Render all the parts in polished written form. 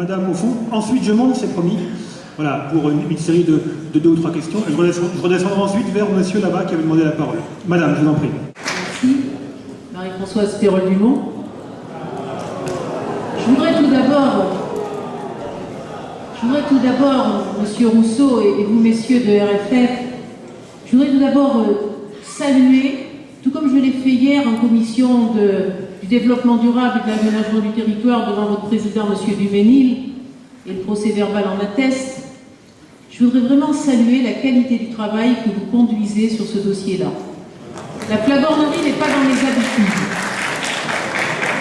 madame au fond. Ensuite, je monte, c'est promis. Voilà, pour une série de 2 ou 3 questions. Je redescendrai ensuite vers monsieur là-bas qui avait demandé la parole. Madame, je vous en prie. Merci. Marie-Françoise Perrol-Dumont. Je voudrais tout d'abord, monsieur Rousseau et vous, messieurs de RFF, je voudrais tout d'abord saluer, tout comme je l'ai fait hier en commission du développement durable et de l'aménagement du territoire devant votre président, monsieur Duménil, et le procès-verbal en atteste, je voudrais vraiment saluer la qualité du travail que vous conduisez sur ce dossier-là. La flagornerie n'est pas dans les habitudes.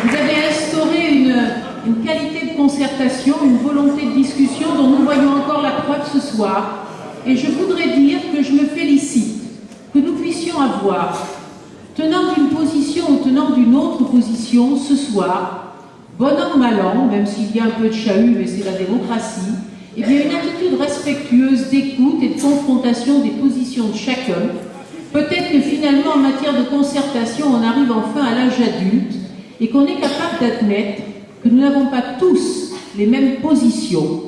Vous avez instauré une qualité de concertation, une volonté de discussion dont nous voyons encore la preuve ce soir. Et je voudrais dire que je me félicite que nous puissions avoir, tenant d'une position ou tenant d'une autre position ce soir, bon an, mal an, même s'il y a un peu de chahut, mais c'est la démocratie, et bien une attitude respectueuse d'écoute et de confrontation des positions de chacun. Peut-être que finalement, en matière de concertation, on arrive enfin à l'âge adulte et qu'on est capable d'admettre que nous n'avons pas tous les mêmes positions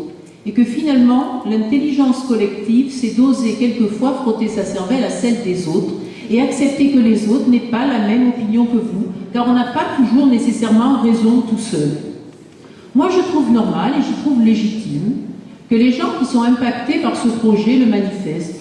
et que finalement, l'intelligence collective, c'est d'oser quelquefois frotter sa cervelle à celle des autres et accepter que les autres n'aient pas la même opinion que vous, car on n'a pas toujours nécessairement raison tout seul. Moi, je trouve normal et je trouve légitime que les gens qui sont impactés par ce projet le manifestent.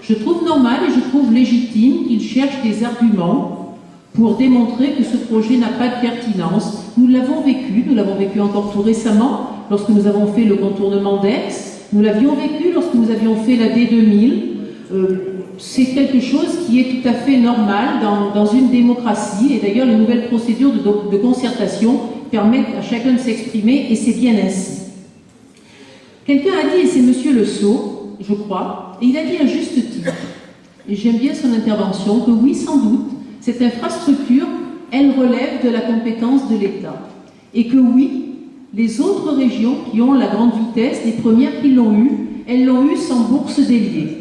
Je trouve normal et je trouve légitime qu'ils cherchent des arguments pour démontrer que ce projet n'a pas de pertinence. Nous l'avons vécu encore tout récemment, lorsque nous avons fait le contournement d'Aix, nous l'avions vécu lorsque nous avions fait la D2000. C'est quelque chose qui est tout à fait normal dans une démocratie, et d'ailleurs les nouvelles procédures de concertation permettent à chacun de s'exprimer, et c'est bien ainsi. Quelqu'un a dit, et c'est monsieur Le Sceau, je crois, et il a dit à juste titre, et j'aime bien son intervention, que oui, sans doute, cette infrastructure, elle relève de la compétence de l'État. Et que oui, les autres régions qui ont la grande vitesse, les premières qui l'ont eu, elles l'ont eu sans bourse déliée.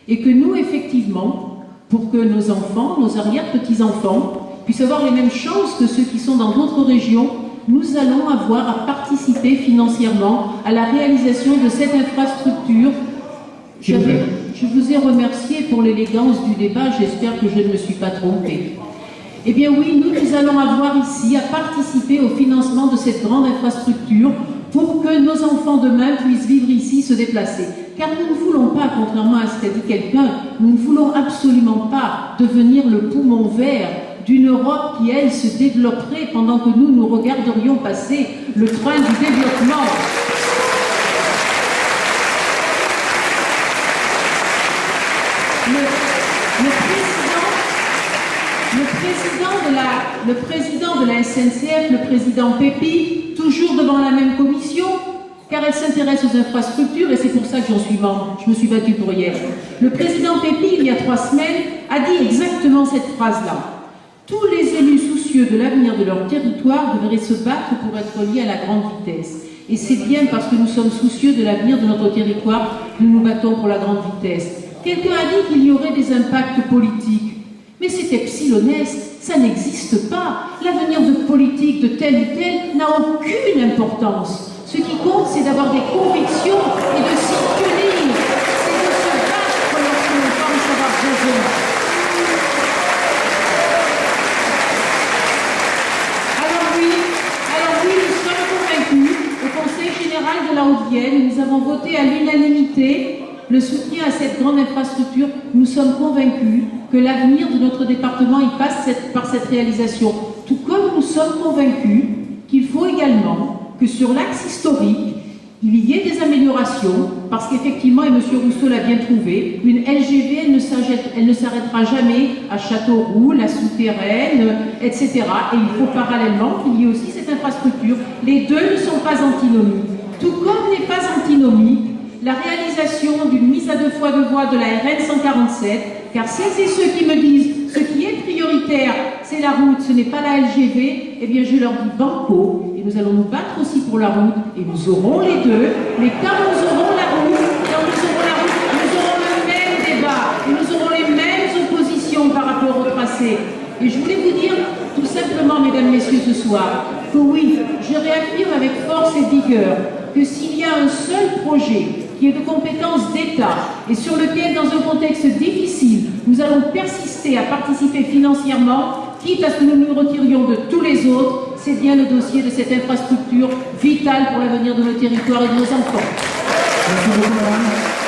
Et que nous, effectivement, pour que nos enfants, nos arrière-petits-enfants, puissent avoir les mêmes chances que ceux qui sont dans d'autres régions, nous allons avoir à participer financièrement à la réalisation de cette infrastructure. Je vous ai remercié pour l'élégance du débat, j'espère que je ne me suis pas trompée. Eh bien oui, nous allons avoir ici à participer au financement de cette grande infrastructure pour que nos enfants demain puissent vivre ici, se déplacer. Car nous ne voulons pas, contrairement à ce qu'a dit quelqu'un, nous ne voulons absolument pas devenir le poumon vert d'une Europe qui, elle, se développerait pendant que nous regarderions passer le train du développement. Le président de la SNCF, le président Pépi, toujours devant la même commission, car elle s'intéresse aux infrastructures et c'est pour ça que j'en suis membre. Je me suis battue pour hier. Le président Pépi, il y a 3 semaines, a dit exactement cette phrase-là. Tous les élus soucieux de l'avenir de leur territoire devraient se battre pour être liés à la grande vitesse. Et c'est bien parce que nous sommes soucieux de l'avenir de notre territoire que nous nous battons pour la grande vitesse. Quelqu'un a dit qu'il y aurait des impacts politiques. Mais c'est epsilonesque, ça n'existe pas. L'avenir de politique de tel ou tel n'a aucune importance. Ce qui compte, c'est d'avoir des convictions et de s'y tenir. C'est de se battre lorsque l'on pense avoir raison. Alors oui, nous sommes convaincus. Au Conseil général de la Haute-Vienne, nous avons voté à l'unanimité le soutien à cette grande infrastructure. Nous sommes convaincus que l'avenir de notre département y passe par cette réalisation. Tout comme nous sommes convaincus qu'il faut également que sur l'axe historique, il y ait des améliorations, parce qu'effectivement, et M. Rousseau l'a bien trouvé, une LGV, elle ne s'arrêtera jamais à Châteauroux, la souterraine, etc. Et il faut parallèlement qu'il y ait aussi cette infrastructure. Les deux ne sont pas antinomiques. Tout comme n'est pas antinomique la réalisation d'une mise à 2 fois 2 voies de la RN 147, car celles et ceux qui me disent ce qui est prioritaire, c'est la route, ce n'est pas la LGV, eh bien je leur dis banco, et nous allons nous battre aussi pour la route, et nous aurons les deux, mais quand nous aurons la route, nous aurons le même débat, et nous aurons les mêmes oppositions par rapport au tracé. Et je voulais vous dire tout simplement, mesdames, messieurs, ce soir, que oui, je réaffirme avec force et vigueur que s'il y a un seul projet qui est de compétence d'État et sur lequel, dans un contexte difficile, nous allons persister à participer financièrement, quitte à ce que nous nous retirions de tous les autres, c'est bien le dossier de cette infrastructure vitale pour l'avenir de nos territoires et de nos enfants. Merci beaucoup, madame.